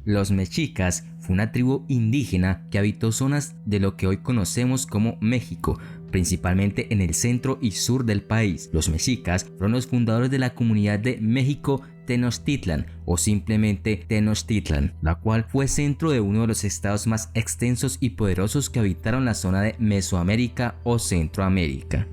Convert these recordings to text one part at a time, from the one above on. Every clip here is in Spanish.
Los mexicas fue una tribu indígena que habitó zonas de lo que hoy conocemos como México, principalmente en el centro y sur del país. Los mexicas fueron los fundadores de la comunidad de México Tenochtitlan o simplemente Tenochtitlan, la cual fue centro de uno de los estados más extensos y poderosos que habitaron la zona de Mesoamérica o Centroamérica.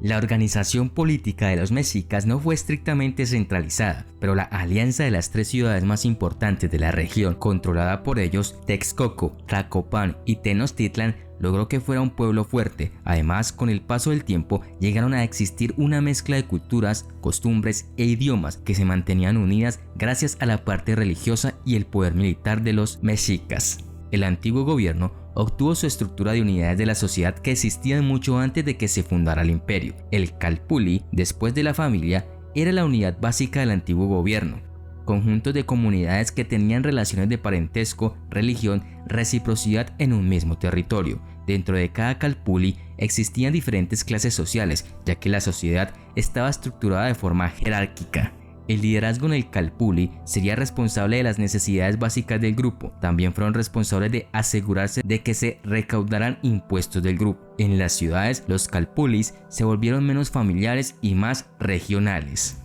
La organización política de los mexicas no fue estrictamente centralizada, pero la alianza de las tres ciudades más importantes de la región, controlada por ellos, Texcoco, Tlacopan y Tenochtitlan, logró que fuera un pueblo fuerte. Además, con el paso del tiempo, llegaron a existir una mezcla de culturas, costumbres e idiomas que se mantenían unidas gracias a la parte religiosa y el poder militar de los mexicas. El antiguo gobierno obtuvo su estructura de unidades de la sociedad que existían mucho antes de que se fundara el imperio. El Calpulli, después de la familia, era la unidad básica del antiguo gobierno. Conjuntos de comunidades que tenían relaciones de parentesco, religión, reciprocidad en un mismo territorio. Dentro de cada Calpulli existían diferentes clases sociales, ya que la sociedad estaba estructurada de forma jerárquica. El liderazgo en el Calpulli sería responsable de las necesidades básicas del grupo. También fueron responsables de asegurarse de que se recaudaran impuestos del grupo. En las ciudades, los Calpullis se volvieron menos familiares y más regionales.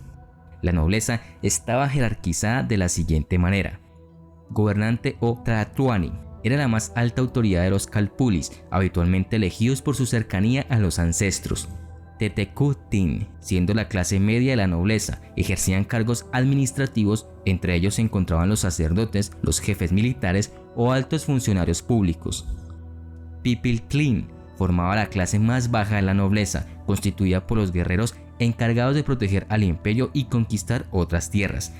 La nobleza estaba jerarquizada de la siguiente manera. Gobernante o Tlatoani era la más alta autoridad de los Calpullis, habitualmente elegidos por su cercanía a los ancestros. Tetecuhtli, siendo la clase media de la nobleza, ejercían cargos administrativos, entre ellos se encontraban los sacerdotes, los jefes militares o altos funcionarios públicos. Pipiltlin formaba la clase más baja de la nobleza, constituida por los guerreros encargados de proteger al imperio y conquistar otras tierras.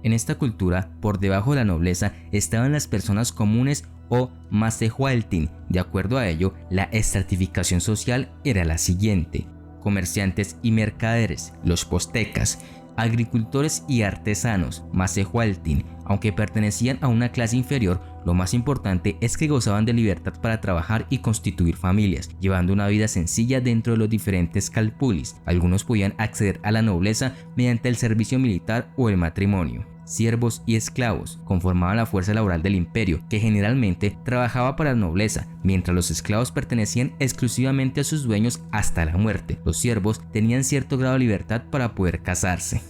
En esta cultura, por debajo de la nobleza estaban las personas comunes o Masehualtin. De acuerdo a ello, la estratificación social era la siguiente: comerciantes y mercaderes, los postecas, agricultores y artesanos, Masehualtin. Aunque pertenecían a una clase inferior, lo más importante es que gozaban de libertad para trabajar y constituir familias, llevando una vida sencilla dentro de los diferentes Calpullis. Algunos podían acceder a la nobleza mediante el servicio militar o el matrimonio. Siervos y esclavos conformaban la fuerza laboral del imperio, que generalmente trabajaba para la nobleza, mientras los esclavos pertenecían exclusivamente a sus dueños hasta la muerte. Los siervos tenían cierto grado de libertad para poder casarse.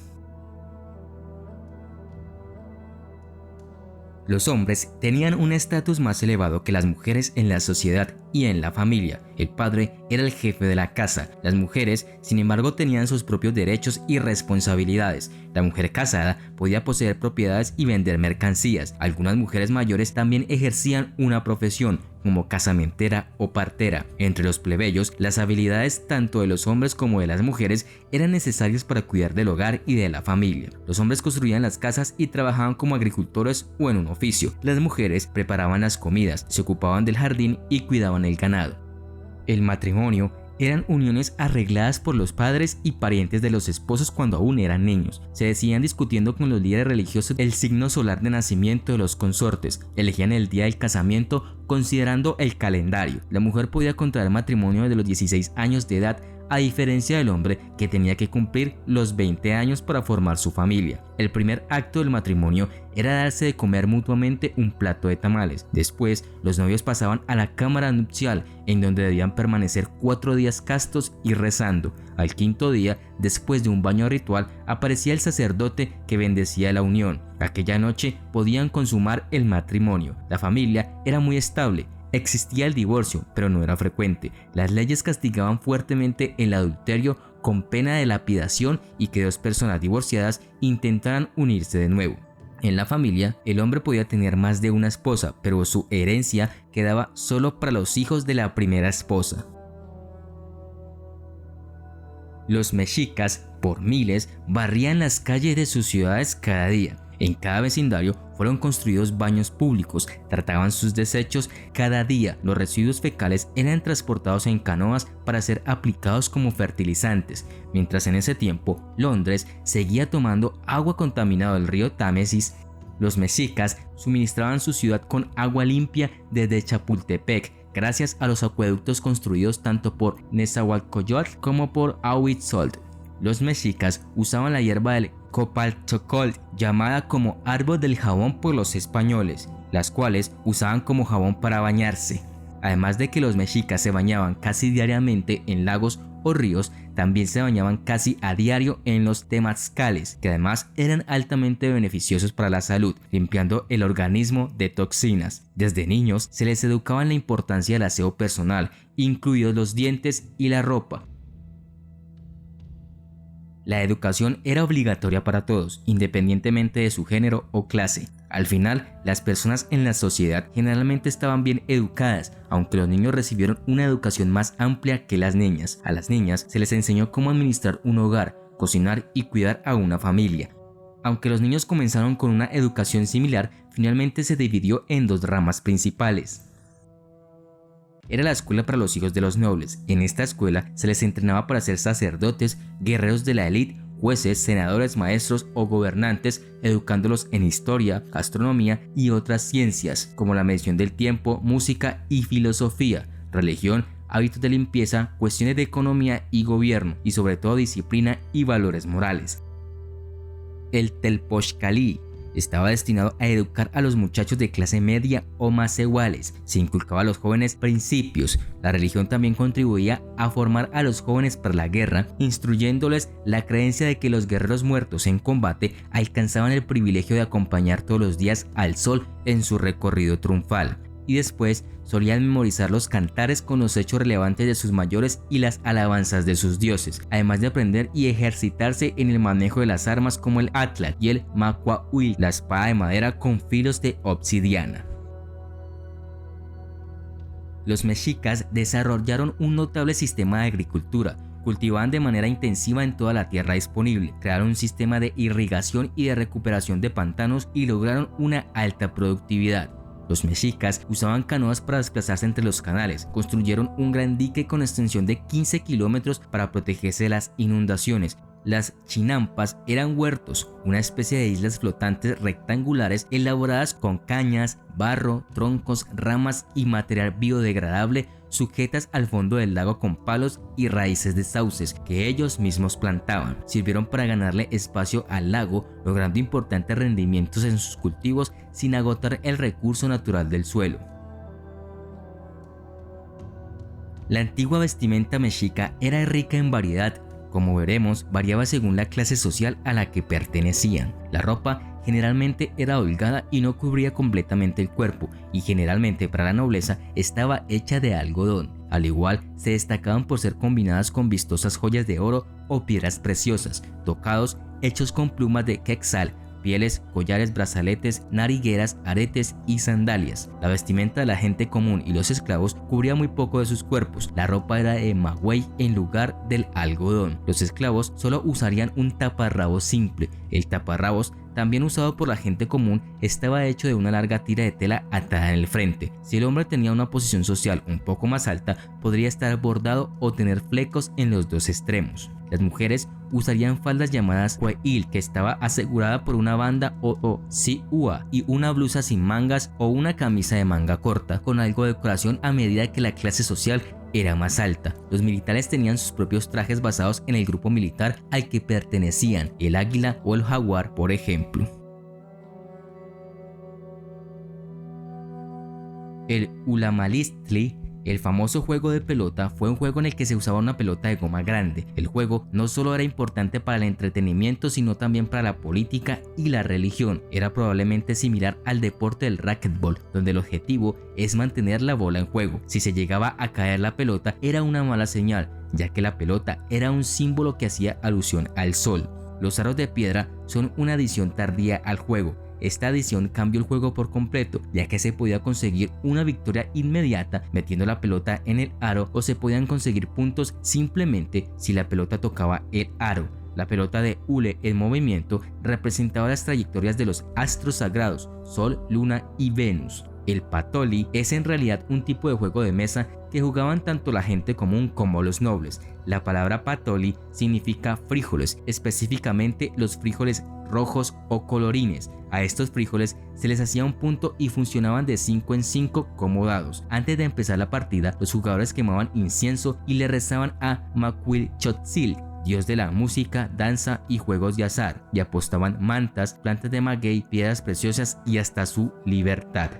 Los hombres tenían un estatus más elevado que las mujeres en la sociedad y en la familia. El padre era el jefe de la casa. Las mujeres, sin embargo, tenían sus propios derechos y responsabilidades. La mujer casada podía poseer propiedades y vender mercancías. Algunas mujeres mayores también ejercían una profesión, como casamentera o partera. Entre los plebeyos, las habilidades tanto de los hombres como de las mujeres eran necesarias para cuidar del hogar y de la familia. Los hombres construían las casas y trabajaban como agricultores o en un oficio. Las mujeres preparaban las comidas, se ocupaban del jardín y cuidaban el ganado. El matrimonio eran uniones arregladas por los padres y parientes de los esposos cuando aún eran niños. Se decidían discutiendo con los líderes religiosos el signo solar de nacimiento de los consortes. Elegían el día del casamiento considerando el calendario. La mujer podía contraer matrimonio desde los 16 años de edad, a diferencia del hombre, que tenía que cumplir los 20 años para formar su familia. El primer acto del matrimonio era darse de comer mutuamente un plato de tamales. Después, los novios pasaban a la cámara nupcial, en donde debían permanecer 4 días castos y rezando. Al quinto día, después de un baño ritual, aparecía el sacerdote que bendecía la unión. Aquella noche podían consumar el matrimonio. La familia era muy estable. Existía el divorcio, pero no era frecuente. Las leyes castigaban fuertemente el adulterio con pena de lapidación y que 2 personas divorciadas intentaran unirse de nuevo. En la familia, el hombre podía tener más de una esposa, pero su herencia quedaba solo para los hijos de la primera esposa. Los mexicas, por miles, barrían las calles de sus ciudades cada día. En cada vecindario fueron construidos baños públicos, trataban sus desechos cada día. Los residuos fecales eran transportados en canoas para ser aplicados como fertilizantes, mientras en ese tiempo Londres seguía tomando agua contaminada del río Támesis. Los mexicas suministraban su ciudad con agua limpia desde Chapultepec, gracias a los acueductos construidos tanto por Nezahualcóyotl como por Ahuitzotl. Los mexicas usaban la hierba del Copaltocol, llamada como árbol del jabón por los españoles, las cuales usaban como jabón para bañarse. Además de que los mexicas se bañaban casi diariamente en lagos o ríos, también se bañaban casi a diario en los temazcales, que además eran altamente beneficiosos para la salud, limpiando el organismo de toxinas. Desde niños se les educaba en la importancia del aseo personal, incluidos los dientes y la ropa. La educación era obligatoria para todos, independientemente de su género o clase. Al final, las personas en la sociedad generalmente estaban bien educadas, aunque los niños recibieron una educación más amplia que las niñas. A las niñas se les enseñó cómo administrar un hogar, cocinar y cuidar a una familia. Aunque los niños comenzaron con una educación similar, finalmente se dividió en dos ramas principales. Era la escuela para los hijos de los nobles. En esta escuela se les entrenaba para ser sacerdotes, guerreros de la élite, jueces, senadores, maestros o gobernantes, educándolos en historia, astronomía y otras ciencias, como la medición del tiempo, música y filosofía, religión, hábitos de limpieza, cuestiones de economía y gobierno, y sobre todo disciplina y valores morales. El Telpochcalí estaba destinado a educar a los muchachos de clase media o más iguales. Se inculcaba a los jóvenes principios. La religión también contribuía a formar a los jóvenes para la guerra, instruyéndoles la creencia de que los guerreros muertos en combate alcanzaban el privilegio de acompañar todos los días al sol en su recorrido triunfal. Y después solían memorizar los cantares con los hechos relevantes de sus mayores y las alabanzas de sus dioses, además de aprender y ejercitarse en el manejo de las armas como el atlatl y el macuahuil, la espada de madera con filos de obsidiana. Los mexicas desarrollaron un notable sistema de agricultura. Cultivaban de manera intensiva en toda la tierra disponible, crearon un sistema de irrigación y de recuperación de pantanos y lograron una alta productividad. Los mexicas usaban canoas para desplazarse entre los canales, construyeron un gran dique con extensión de 15 kilómetros para protegerse de las inundaciones. Las chinampas eran huertos, una especie de islas flotantes rectangulares elaboradas con cañas, barro, troncos, ramas y material biodegradable sujetas al fondo del lago con palos y raíces de sauces que ellos mismos plantaban. Sirvieron para ganarle espacio al lago, logrando importantes rendimientos en sus cultivos sin agotar el recurso natural del suelo. La antigua vestimenta mexica era rica en variedad. Como veremos, variaba según la clase social a la que pertenecían. La ropa generalmente era holgada y no cubría completamente el cuerpo, y generalmente para la nobleza estaba hecha de algodón. Al igual, se destacaban por ser combinadas con vistosas joyas de oro o piedras preciosas, tocados hechos con plumas de quetzal, pieles, collares, brazaletes, narigueras, aretes y sandalias. La vestimenta de la gente común y los esclavos cubría muy poco de sus cuerpos. La ropa era de maguey en lugar del algodón. Los esclavos solo usarían un taparrabos simple. El taparrabos, también usado por la gente común, estaba hecho de una larga tira de tela atada en el frente. Si el hombre tenía una posición social un poco más alta, podría estar bordado o tener flecos en los dos extremos. Las mujeres usarían faldas llamadas hueil, que estaba asegurada por una banda o siua, y una blusa sin mangas o una camisa de manga corta, con algo de decoración a medida que la clase social era más alta. Los militares tenían sus propios trajes basados en el grupo militar al que pertenecían, el águila o el jaguar, por ejemplo. El Ulamalishtli, el famoso juego de pelota, fue un juego en el que se usaba una pelota de goma grande. El juego no solo era importante para el entretenimiento, sino también para la política y la religión. Era probablemente similar al deporte del racquetball, donde el objetivo es mantener la bola en juego. Si se llegaba a caer la pelota, era una mala señal, ya que la pelota era un símbolo que hacía alusión al sol. Los aros de piedra son una adición tardía al juego. Esta adición cambió el juego por completo, ya que se podía conseguir una victoria inmediata metiendo la pelota en el aro, o se podían conseguir puntos simplemente si la pelota tocaba el aro. La pelota de hule en movimiento representaba las trayectorias de los astros sagrados, Sol, Luna y Venus. El patoli es en realidad un tipo de juego de mesa que jugaban tanto la gente común como los nobles. La palabra patoli significa frijoles, específicamente los frijoles rojos o colorines. A estos frijoles se les hacía un punto y funcionaban de 5 en 5 como dados. Antes de empezar la partida, los jugadores quemaban incienso y le rezaban a Macuilchotzil, dios de la música, danza y juegos de azar, y apostaban mantas, plantas de maguey, piedras preciosas y hasta su libertad.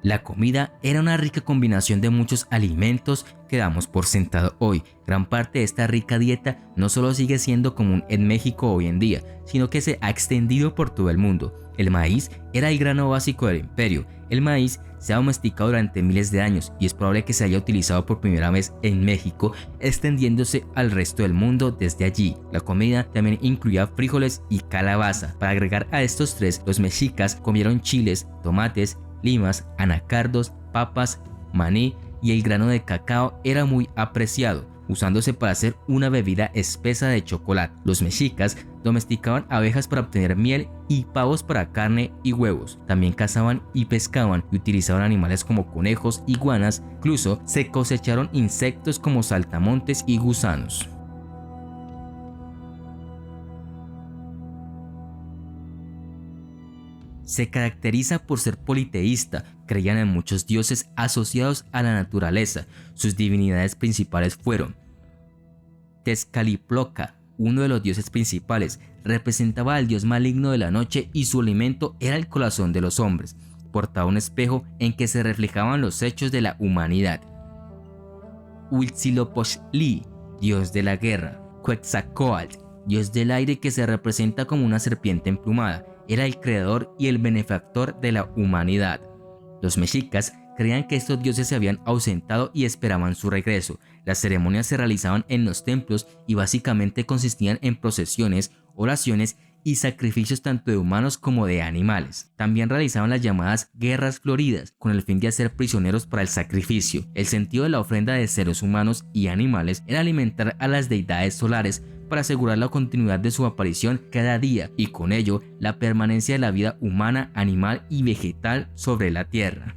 La comida era una rica combinación de muchos alimentos que damos por sentado hoy. Gran parte de esta rica dieta no solo sigue siendo común en México hoy en día, sino que se ha extendido por todo el mundo. El maíz era el grano básico del imperio. El maíz se ha domesticado durante miles de años y es probable que se haya utilizado por primera vez en México, extendiéndose al resto del mundo desde allí. La comida también incluía frijoles y calabaza. Para agregar a estos tres, los mexicas comieron chiles, tomates, limas, anacardos, papas, maní y el grano de cacao era muy apreciado, usándose para hacer una bebida espesa de chocolate. Los mexicas domesticaban abejas para obtener miel y pavos para carne y huevos. También cazaban y pescaban y utilizaban animales como conejos, iguanas, incluso se cosecharon insectos como saltamontes y gusanos. Se caracteriza por ser politeísta, creían en muchos dioses asociados a la naturaleza. Sus divinidades principales fueron Tezcatlipoca, uno de los dioses principales, representaba al dios maligno de la noche y su alimento era el corazón de los hombres. Portaba un espejo en que se reflejaban los hechos de la humanidad. Huitzilopochtli, dios de la guerra. Quetzalcóatl, dios del aire que se representa como una serpiente emplumada, era el creador y el benefactor de la humanidad. Los mexicas creían que estos dioses se habían ausentado y esperaban su regreso. Las ceremonias se realizaban en los templos y básicamente consistían en procesiones, oraciones y sacrificios tanto de humanos como de animales. También realizaban las llamadas guerras floridas con el fin de hacer prisioneros para el sacrificio. El sentido de la ofrenda de seres humanos y animales era alimentar a las deidades solares para asegurar la continuidad de su aparición cada día y con ello la permanencia de la vida humana, animal y vegetal sobre la tierra.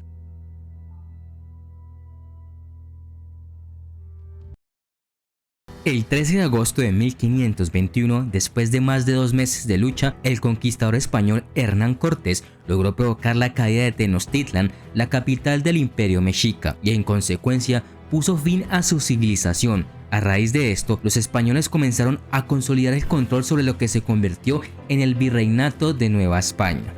El 13 de agosto de 1521, después de más de 2 meses de lucha, el conquistador español Hernán Cortés logró provocar la caída de Tenochtitlan, la capital del imperio mexica, y en consecuencia puso fin a su civilización. A raíz de esto, los españoles comenzaron a consolidar el control sobre lo que se convirtió en el Virreinato de Nueva España.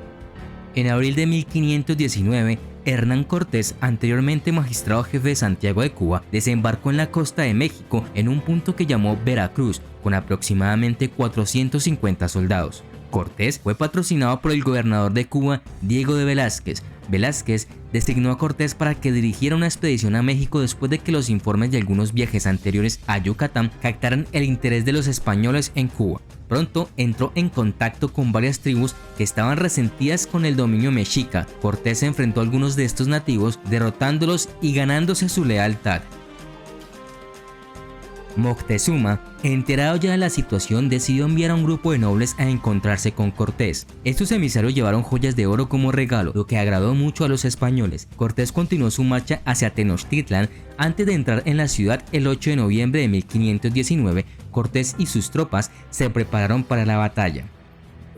En abril de 1519, Hernán Cortés, anteriormente magistrado jefe de Santiago de Cuba, desembarcó en la costa de México en un punto que llamó Veracruz, con aproximadamente 450 soldados. Cortés fue patrocinado por el gobernador de Cuba, Diego de Velázquez. Velázquez designó a Cortés para que dirigiera una expedición a México después de que los informes de algunos viajes anteriores a Yucatán captaran el interés de los españoles en Cuba. Pronto entró en contacto con varias tribus que estaban resentidas con el dominio mexica. Cortés se enfrentó a algunos de estos nativos, derrotándolos y ganándose su lealtad. Moctezuma, enterado ya de la situación, decidió enviar a un grupo de nobles a encontrarse con Cortés. Estos emisarios llevaron joyas de oro como regalo, lo que agradó mucho a los españoles. Cortés continuó su marcha hacia Tenochtitlan. Antes de entrar en la ciudad el 8 de noviembre de 1519, Cortés y sus tropas se prepararon para la batalla.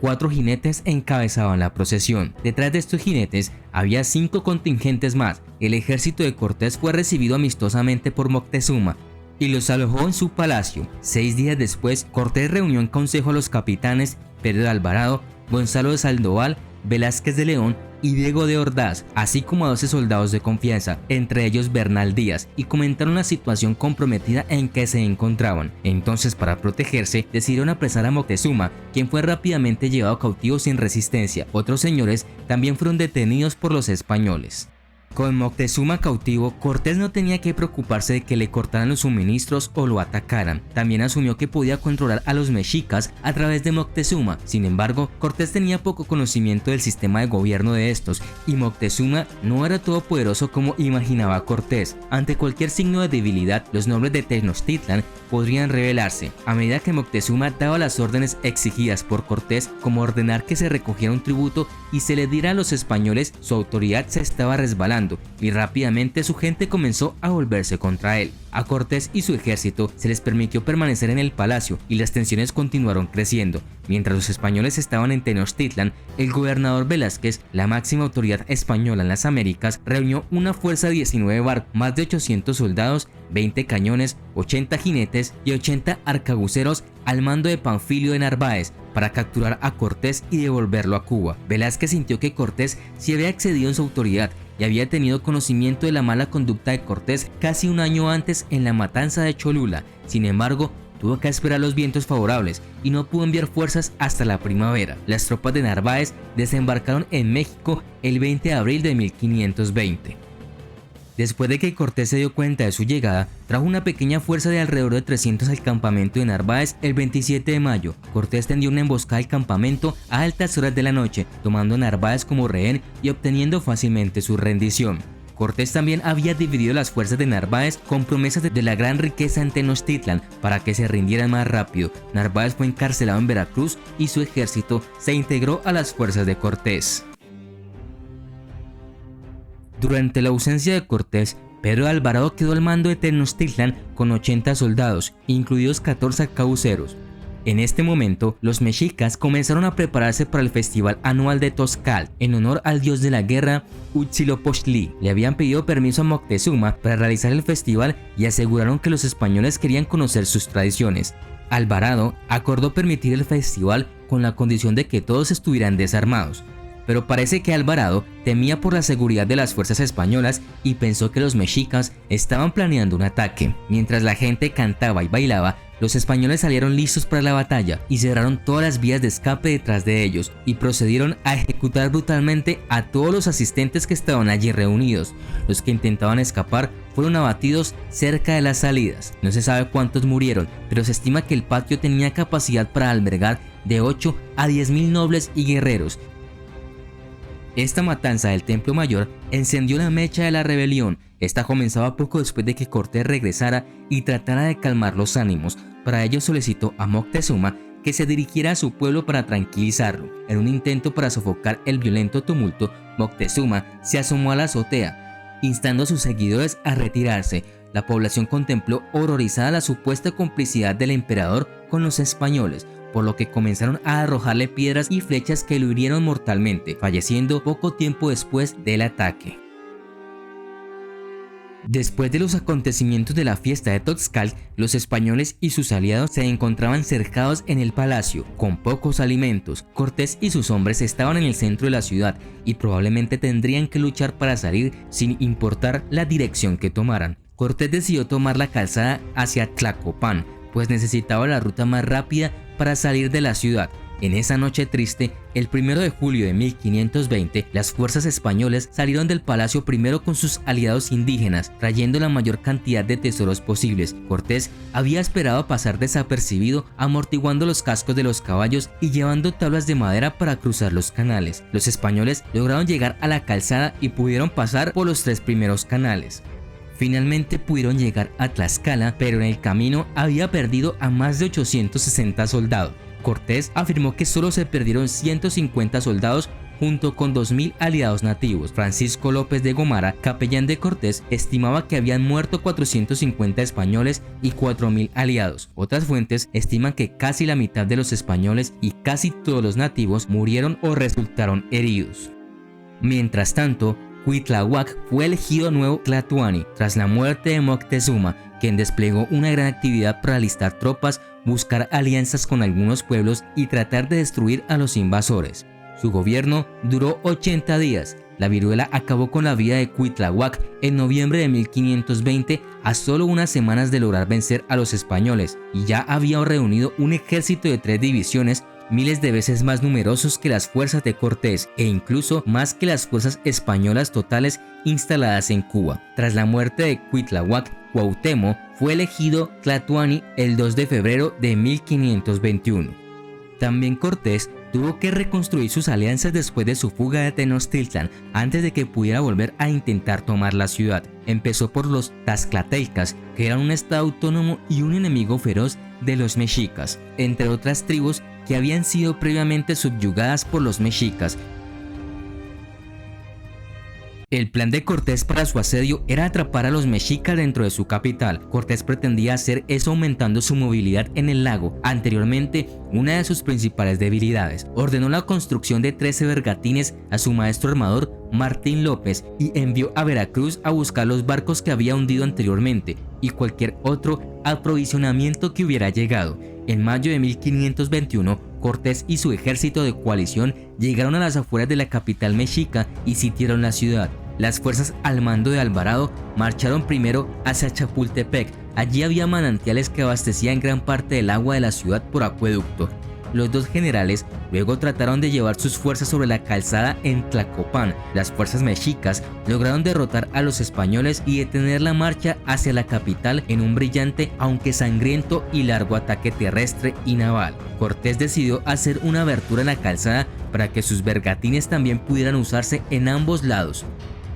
4 jinetes encabezaban la procesión. Detrás de estos jinetes había 5 contingentes más. El ejército de Cortés fue recibido amistosamente por Moctezuma y los alojó en su palacio. 6 días después, Cortés reunió en consejo a los capitanes Pedro de Alvarado, Gonzalo de Sandoval, Velázquez de León y Diego de Ordaz, así como a 12 soldados de confianza, entre ellos Bernal Díaz, y comentaron la situación comprometida en que se encontraban. Entonces, para protegerse, decidieron apresar a Moctezuma, quien fue rápidamente llevado cautivo sin resistencia. Otros señores también fueron detenidos por los españoles. Con Moctezuma cautivo, Cortés no tenía que preocuparse de que le cortaran los suministros o lo atacaran. También asumió que podía controlar a los mexicas a través de Moctezuma. Sin embargo, Cortés tenía poco conocimiento del sistema de gobierno de estos, y Moctezuma no era todopoderoso como imaginaba Cortés. Ante cualquier signo de debilidad, los nobles de Tenochtitlan podrían rebelarse. A medida que Moctezuma daba las órdenes exigidas por Cortés, como ordenar que se recogiera un tributo y se le diera a los españoles, su autoridad se estaba resbalando. mando y rápidamente su gente comenzó a volverse contra él. A Cortés y su ejército se les permitió permanecer en el palacio y las tensiones continuaron creciendo. Mientras los españoles estaban en Tenochtitlan, el gobernador Velázquez, la máxima autoridad española en las Américas, reunió una fuerza de 19 barcos, más de 800 soldados, 20 cañones, 80 jinetes y 80 arcabuceros al mando de Panfilio de Narváez para capturar a Cortés y devolverlo a Cuba. Velázquez sintió que Cortés sí había excedido en su autoridad y había tenido conocimiento de la mala conducta de Cortés casi un año antes en la matanza de Cholula. Sin embargo, tuvo que esperar los vientos favorables y no pudo enviar fuerzas hasta la primavera. Las tropas de Narváez desembarcaron en México el 20 de abril de 1520. Después de que Cortés se dio cuenta de su llegada, trajo una pequeña fuerza de alrededor de 300 al campamento de Narváez el 27 de mayo. Cortés tendió una emboscada al campamento a altas horas de la noche, tomando a Narváez como rehén y obteniendo fácilmente su rendición. Cortés también había dividido las fuerzas de Narváez con promesas de la gran riqueza en Tenochtitlan para que se rindieran más rápido. Narváez fue encarcelado en Veracruz y su ejército se integró a las fuerzas de Cortés. Durante la ausencia de Cortés, Pedro de Alvarado quedó al mando de Tenochtitlan con 80 soldados, incluidos 14 arcabuceros. En este momento, los mexicas comenzaron a prepararse para el festival anual de Tozcatl, en honor al dios de la guerra Huitzilopochtli. Le habían pedido permiso a Moctezuma para realizar el festival y aseguraron que los españoles querían conocer sus tradiciones. Alvarado acordó permitir el festival con la condición de que todos estuvieran desarmados. Pero parece que Alvarado temía por la seguridad de las fuerzas españolas y pensó que los mexicas estaban planeando un ataque. Mientras la gente cantaba y bailaba, los españoles salieron listos para la batalla y cerraron todas las vías de escape detrás de ellos y procedieron a ejecutar brutalmente a todos los asistentes que estaban allí reunidos. Los que intentaban escapar fueron abatidos cerca de las salidas. No se sabe cuántos murieron, pero se estima que el patio tenía capacidad para albergar de 8 a 10.000 nobles y guerreros. Esta matanza del Templo Mayor encendió la mecha de la rebelión. Esta comenzaba poco después de que Cortés regresara y tratara de calmar los ánimos. Para ello solicitó a Moctezuma que se dirigiera a su pueblo para tranquilizarlo. En un intento para sofocar el violento tumulto, Moctezuma se asomó a la azotea, instando a sus seguidores a retirarse. La población contempló horrorizada la supuesta complicidad del emperador con los españoles, por lo que comenzaron a arrojarle piedras y flechas que lo hirieron mortalmente, falleciendo poco tiempo después del ataque. Después de los acontecimientos de la fiesta de Tozcatl, los españoles y sus aliados se encontraban cercados en el palacio, con pocos alimentos. Cortés y sus hombres estaban en el centro de la ciudad y probablemente tendrían que luchar para salir sin importar la dirección que tomaran. Cortés decidió tomar la calzada hacia Tlacopan, pues necesitaba la ruta más rápida para salir de la ciudad. En esa noche triste, el 1 de julio de 1520, las fuerzas españolas salieron del palacio primero con sus aliados indígenas, trayendo la mayor cantidad de tesoros posibles. Cortés había esperado pasar desapercibido, amortiguando los cascos de los caballos y llevando tablas de madera para cruzar los canales. Los españoles lograron llegar a la calzada y pudieron pasar por los 3 primeros canales. Finalmente pudieron llegar a Tlaxcala, pero en el camino había perdido a más de 860 soldados. Cortés afirmó que solo se perdieron 150 soldados junto con 2.000 aliados nativos. Francisco López de Gomara, capellán de Cortés, estimaba que habían muerto 450 españoles y 4.000 aliados. Otras fuentes estiman que casi la mitad de los españoles y casi todos los nativos murieron o resultaron heridos. Mientras tanto, Cuitláhuac fue elegido nuevo Tlatoani tras la muerte de Moctezuma, quien desplegó una gran actividad para alistar tropas, buscar alianzas con algunos pueblos y tratar de destruir a los invasores. Su gobierno duró 80 días. La viruela acabó con la vida de Cuitláhuac en noviembre de 1520, a solo unas semanas de lograr vencer a los españoles, y ya había reunido un ejército de 3 divisiones, miles de veces más numerosos que las fuerzas de Cortés e incluso más que las fuerzas españolas totales instaladas en Cuba. Tras la muerte de Cuitláhuac, Cuauhtémoc fue elegido Tlatoani el 2 de febrero de 1521. También Cortés tuvo que reconstruir sus alianzas después de su fuga de Tenochtitlan antes de que pudiera volver a intentar tomar la ciudad. Empezó por los Tlaxcaltecas, que eran un estado autónomo y un enemigo feroz de los mexicas, entre otras tribus que habían sido previamente subyugadas por los mexicas. El plan de Cortés para su asedio era atrapar a los mexicas dentro de su capital. Cortés pretendía hacer eso aumentando su movilidad en el lago, anteriormente una de sus principales debilidades. Ordenó la construcción de 13 bergatines a su maestro armador Martín López y envió a Veracruz a buscar los barcos que había hundido anteriormente y cualquier otro aprovisionamiento que hubiera llegado. En mayo de 1521, Cortés y su ejército de coalición llegaron a las afueras de la capital mexica y sitiaron la ciudad. Las fuerzas al mando de Alvarado marcharon primero hacia Chapultepec. Allí había manantiales que abastecían gran parte del agua de la ciudad por acueducto. Los dos generales luego trataron de llevar sus fuerzas sobre la calzada en Tlacopan. Las fuerzas mexicas lograron derrotar a los españoles y detener la marcha hacia la capital en un brillante aunque sangriento y largo ataque terrestre y naval. Cortés decidió hacer una abertura en la calzada para que sus bergatines también pudieran usarse en ambos lados.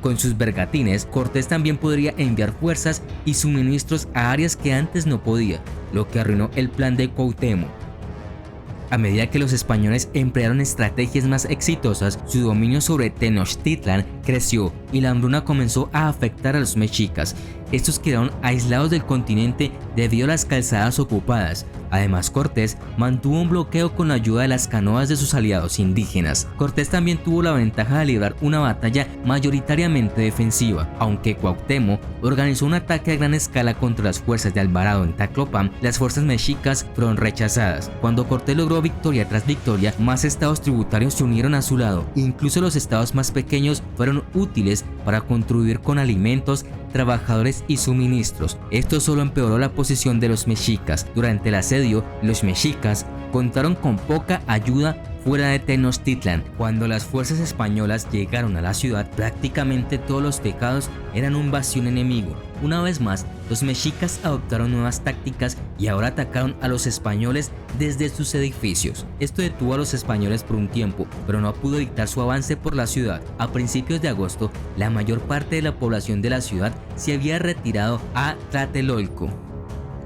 Con sus bergatines, Cortés también podría enviar fuerzas y suministros a áreas que antes no podía, lo que arruinó el plan de Cuauhtémoc. A medida que los españoles emplearon estrategias más exitosas, su dominio sobre Tenochtitlan creció y la hambruna comenzó a afectar a los mexicas. Estos quedaron aislados del continente debido a las calzadas ocupadas. Además, Cortés mantuvo un bloqueo con la ayuda de las canoas de sus aliados indígenas. Cortés también tuvo la ventaja de librar una batalla mayoritariamente defensiva. Aunque Cuauhtémoc organizó un ataque a gran escala contra las fuerzas de Alvarado en Taclopan, las fuerzas mexicas fueron rechazadas. Cuando Cortés logró victoria tras victoria, más estados tributarios se unieron a su lado. Incluso los estados más pequeños fueron útiles para contribuir con alimentos, trabajadores y suministros. Esto solo empeoró la posición de los mexicas. Durante el asedio, los mexicas contaron con poca ayuda fuera de Tenochtitlan. Cuando las fuerzas españolas llegaron a la ciudad, prácticamente todos los tejados eran un bastión enemigo. Una vez más, los mexicas adoptaron nuevas tácticas y ahora atacaron a los españoles desde sus edificios. Esto detuvo a los españoles por un tiempo, pero no pudo dictar su avance por la ciudad. A principios de agosto, la mayor parte de la población de la ciudad se había retirado a Tlatelolco.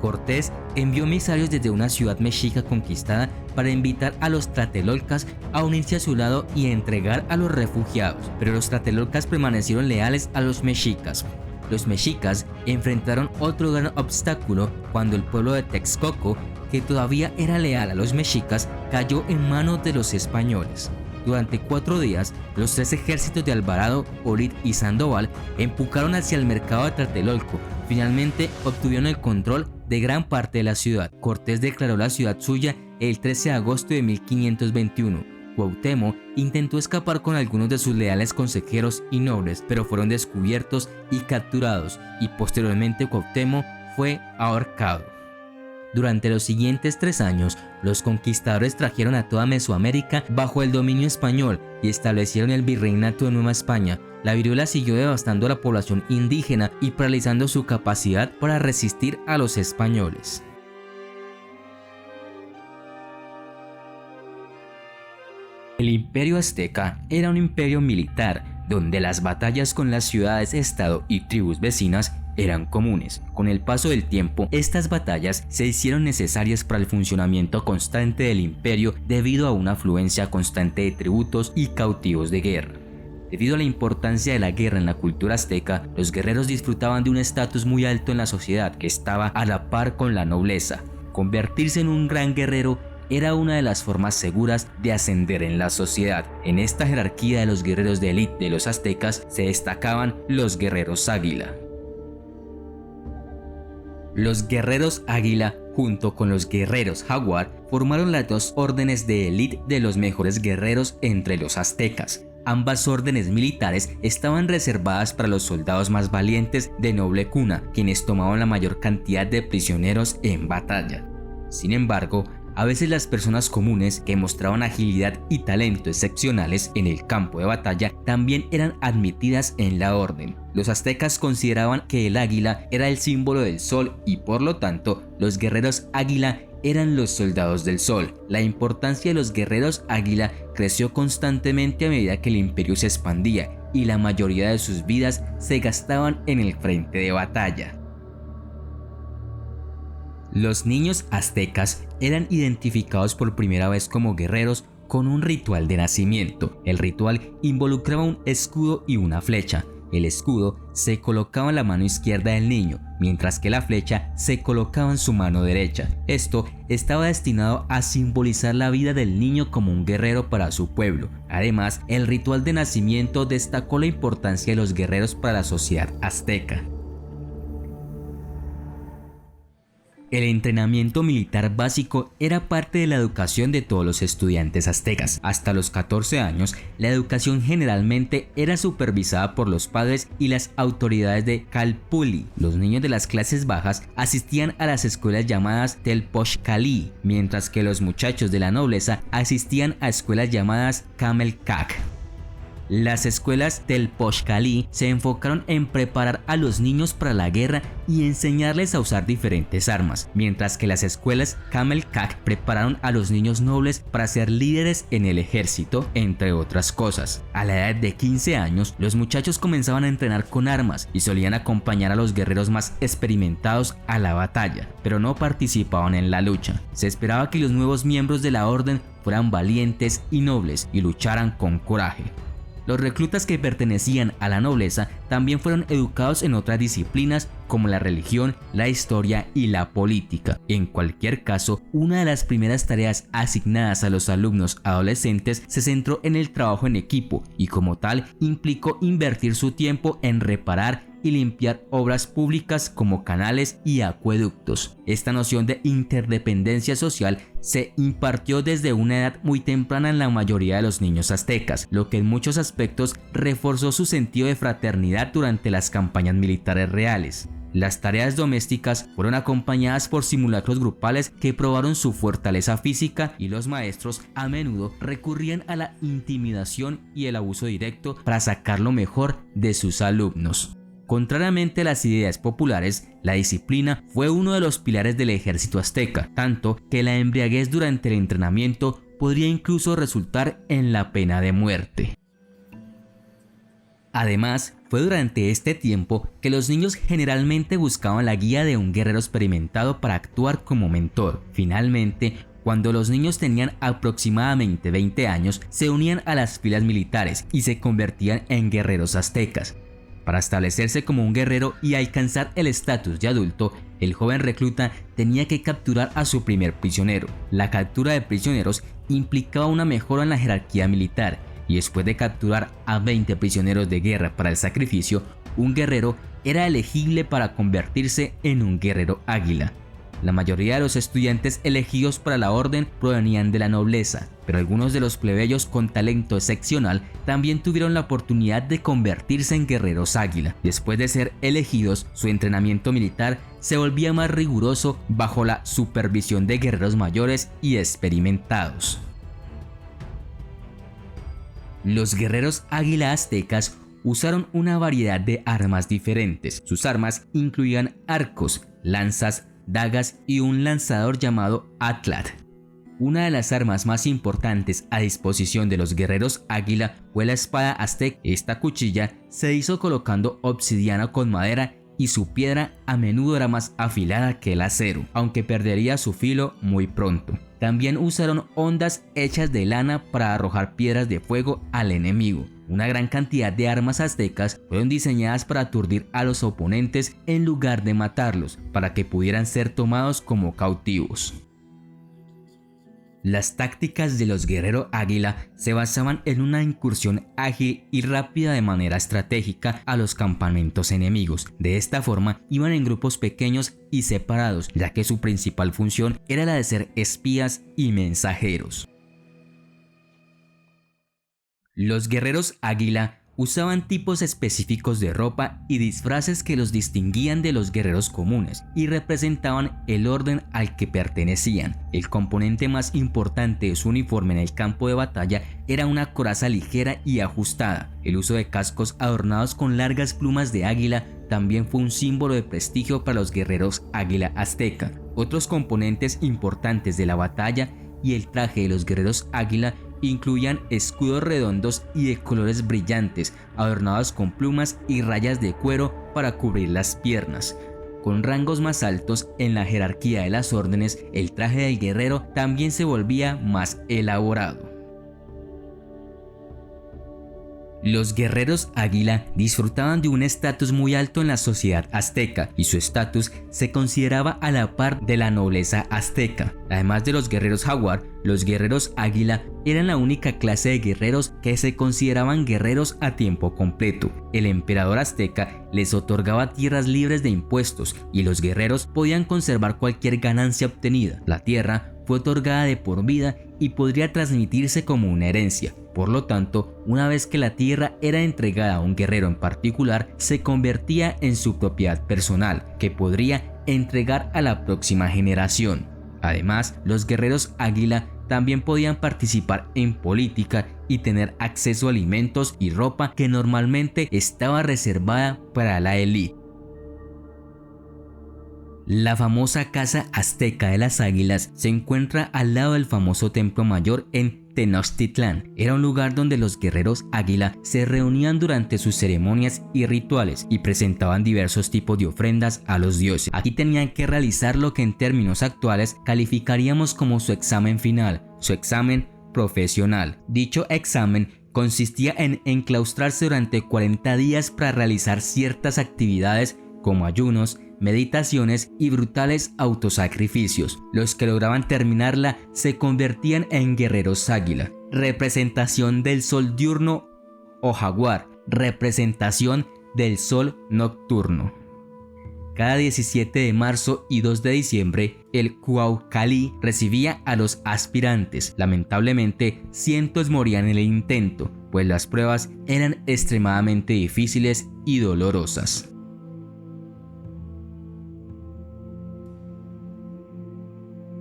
Cortés envió emisarios desde una ciudad mexica conquistada para invitar a los tlatelolcas a unirse a su lado y entregar a los refugiados, pero los tlatelolcas permanecieron leales a los mexicas. Los mexicas enfrentaron otro gran obstáculo cuando el pueblo de Texcoco, que todavía era leal a los mexicas, cayó en manos de los españoles. Durante 4 días, los 3 ejércitos de Alvarado, Orit y Sandoval empujaron hacia el mercado de Tlatelolco. Finalmente obtuvieron el control de gran parte de la ciudad. Cortés declaró la ciudad suya el 13 de agosto de 1521. Cuauhtémoc intentó escapar con algunos de sus leales consejeros y nobles, pero fueron descubiertos y capturados, y posteriormente Cuauhtémoc fue ahorcado. Durante los siguientes 3 años, los conquistadores trajeron a toda Mesoamérica bajo el dominio español y establecieron el virreinato de Nueva España. La viruela siguió devastando a la población indígena y paralizando su capacidad para resistir a los españoles. El imperio azteca era un imperio militar donde las batallas con las ciudades-estado y tribus vecinas eran comunes. Con el paso del tiempo, estas batallas se hicieron necesarias para el funcionamiento constante del imperio debido a una afluencia constante de tributos y cautivos de guerra. Debido a la importancia de la guerra en la cultura azteca, los guerreros disfrutaban de un estatus muy alto en la sociedad que estaba a la par con la nobleza. Convertirse en un gran guerrero era una de las formas seguras de ascender en la sociedad. En esta jerarquía de los guerreros de élite de los aztecas se destacaban los guerreros águila. Los guerreros águila, junto con los guerreros jaguar, formaron las 2 órdenes de élite de los mejores guerreros entre los aztecas. Ambas órdenes militares estaban reservadas para los soldados más valientes de noble cuna, quienes tomaban la mayor cantidad de prisioneros en batalla. Sin embargo, a veces las personas comunes que mostraban agilidad y talento excepcionales en el campo de batalla también eran admitidas en la orden. Los aztecas consideraban que el águila era el símbolo del sol y por lo tanto los guerreros águila eran los soldados del sol. La importancia de los guerreros águila creció constantemente a medida que el imperio se expandía y la mayoría de sus vidas se gastaban en el frente de batalla. Los niños aztecas eran identificados por primera vez como guerreros con un ritual de nacimiento. El ritual involucraba un escudo y una flecha. El escudo se colocaba en la mano izquierda del niño, mientras que la flecha se colocaba en su mano derecha. Esto estaba destinado a simbolizar la vida del niño como un guerrero para su pueblo. Además, el ritual de nacimiento destacó la importancia de los guerreros para la sociedad azteca. El entrenamiento militar básico era parte de la educación de todos los estudiantes aztecas. Hasta los 14 años, la educación generalmente era supervisada por los padres y las autoridades de Calpulli. Los niños de las clases bajas asistían a las escuelas llamadas Telpochcalí, mientras que los muchachos de la nobleza asistían a escuelas llamadas Camelcac. Las escuelas Telpochcalí se enfocaron en preparar a los niños para la guerra y enseñarles a usar diferentes armas, mientras que las escuelas Camelcac prepararon a los niños nobles para ser líderes en el ejército, entre otras cosas. A la edad de 15 años, los muchachos comenzaban a entrenar con armas y solían acompañar a los guerreros más experimentados a la batalla, pero no participaban en la lucha. Se esperaba que los nuevos miembros de la orden fueran valientes y nobles y lucharan con coraje. Los reclutas que pertenecían a la nobleza también fueron educados en otras disciplinas como la religión, la historia y la política. En cualquier caso, una de las primeras tareas asignadas a los alumnos adolescentes se centró en el trabajo en equipo y como tal implicó invertir su tiempo en reparar y limpiar obras públicas como canales y acueductos. Esta noción de interdependencia social se impartió desde una edad muy temprana en la mayoría de los niños aztecas, lo que en muchos aspectos reforzó su sentido de fraternidad durante las campañas militares reales. Las tareas domésticas fueron acompañadas por simulacros grupales que probaron su fortaleza física y los maestros a menudo recurrían a la intimidación y el abuso directo para sacar lo mejor de sus alumnos. Contrariamente a las ideas populares, la disciplina fue uno de los pilares del ejército azteca, tanto que la embriaguez durante el entrenamiento podría incluso resultar en la pena de muerte. Además, fue durante este tiempo que los niños generalmente buscaban la guía de un guerrero experimentado para actuar como mentor. Finalmente, cuando los niños tenían aproximadamente 20 años, se unían a las filas militares y se convertían en guerreros aztecas. Para establecerse como un guerrero y alcanzar el estatus de adulto, el joven recluta tenía que capturar a su primer prisionero. La captura de prisioneros implicaba una mejora en la jerarquía militar, y después de capturar a 20 prisioneros de guerra para el sacrificio, un guerrero era elegible para convertirse en un guerrero águila. La mayoría de los estudiantes elegidos para la orden provenían de la nobleza, pero algunos de los plebeyos con talento excepcional también tuvieron la oportunidad de convertirse en guerreros águila. Después de ser elegidos, su entrenamiento militar se volvía más riguroso bajo la supervisión de guerreros mayores y experimentados. Los guerreros águila aztecas usaron una variedad de armas diferentes. Sus armas incluían arcos, lanzas, dagas y un lanzador llamado atlat. Una de las armas más importantes a disposición de los guerreros águila fue la espada azteca. Esta cuchilla se hizo colocando obsidiana con madera y su piedra a menudo era más afilada que el acero, aunque perdería su filo muy pronto. También usaron hondas hechas de lana para arrojar piedras de fuego al enemigo. Una gran cantidad de armas aztecas fueron diseñadas para aturdir a los oponentes en lugar de matarlos, para que pudieran ser tomados como cautivos. Las tácticas de los guerreros águila se basaban en una incursión ágil y rápida de manera estratégica a los campamentos enemigos. De esta forma, iban en grupos pequeños y separados, ya que su principal función era la de ser espías y mensajeros. Los guerreros águila usaban tipos específicos de ropa y disfraces que los distinguían de los guerreros comunes y representaban el orden al que pertenecían. El componente más importante de su uniforme en el campo de batalla era una coraza ligera y ajustada. El uso de cascos adornados con largas plumas de águila también fue un símbolo de prestigio para los guerreros águila azteca. Otros componentes importantes de la batalla y el traje de los guerreros águila incluían escudos redondos y de colores brillantes, adornados con plumas y rayas de cuero para cubrir las piernas. Con rangos más altos en la jerarquía de las órdenes, el traje del guerrero también se volvía más elaborado. Los guerreros águila disfrutaban de un estatus muy alto en la sociedad azteca y su estatus se consideraba a la par de la nobleza azteca. Además de los guerreros jaguar, los guerreros águila eran la única clase de guerreros que se consideraban guerreros a tiempo completo. El emperador azteca les otorgaba tierras libres de impuestos y los guerreros podían conservar cualquier ganancia obtenida. La tierra fue otorgada de por vida y podría transmitirse como una herencia. Por lo tanto, una vez que la tierra era entregada a un guerrero en particular, se convertía en su propiedad personal, que podría entregar a la próxima generación. Además, los guerreros águila también podían participar en política y tener acceso a alimentos y ropa que normalmente estaba reservada para la élite. La famosa casa azteca de las águilas se encuentra al lado del famoso templo mayor en Tenochtitlán. Era un lugar donde los guerreros águila se reunían durante sus ceremonias y rituales y presentaban diversos tipos de ofrendas a los dioses. Aquí tenían que realizar lo que en términos actuales calificaríamos como su examen final, su examen profesional. Dicho examen consistía en enclaustrarse durante 40 días para realizar ciertas actividades como ayunos, meditaciones y brutales autosacrificios. Los que lograban terminarla se convertían en guerreros águila. Representación del sol diurno o jaguar. Representación del sol nocturno. Cada 17 de marzo y 2 de diciembre, el Cuauhcalli recibía a los aspirantes. Lamentablemente, cientos morían en el intento, pues las pruebas eran extremadamente difíciles y dolorosas.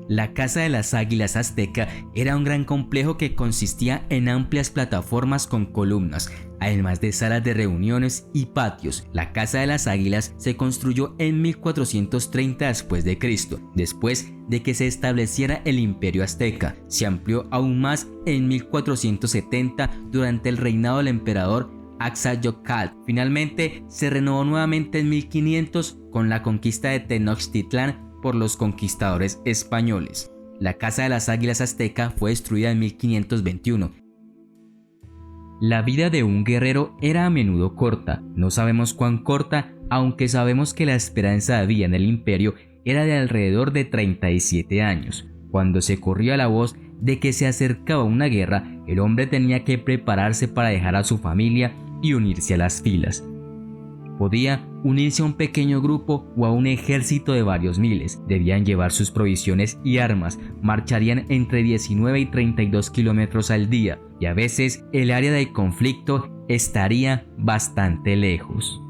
La Casa de las Águilas azteca era un gran complejo que consistía en amplias plataformas con columnas, además de salas de reuniones y patios. La Casa de las Águilas se construyó en 1430 después de Cristo, después de que se estableciera el Imperio Azteca. Se amplió aún más en 1470 durante el reinado del emperador Axayocatl. Finalmente se renovó nuevamente en 1500 con la conquista de Tenochtitlán por los conquistadores españoles. La Casa de las Águilas azteca fue destruida en 1521. La vida de un guerrero era a menudo corta. No sabemos cuán corta, aunque sabemos que la esperanza de vida en el imperio era de alrededor de 37 años. Cuando se corría la voz de que se acercaba una guerra, el hombre tenía que prepararse para dejar a su familia y unirse a las filas. Podía unirse a un pequeño grupo o a un ejército de varios miles. Debían llevar sus provisiones y armas, marcharían entre 19 y 32 kilómetros al día y a veces el área del conflicto estaría bastante lejos.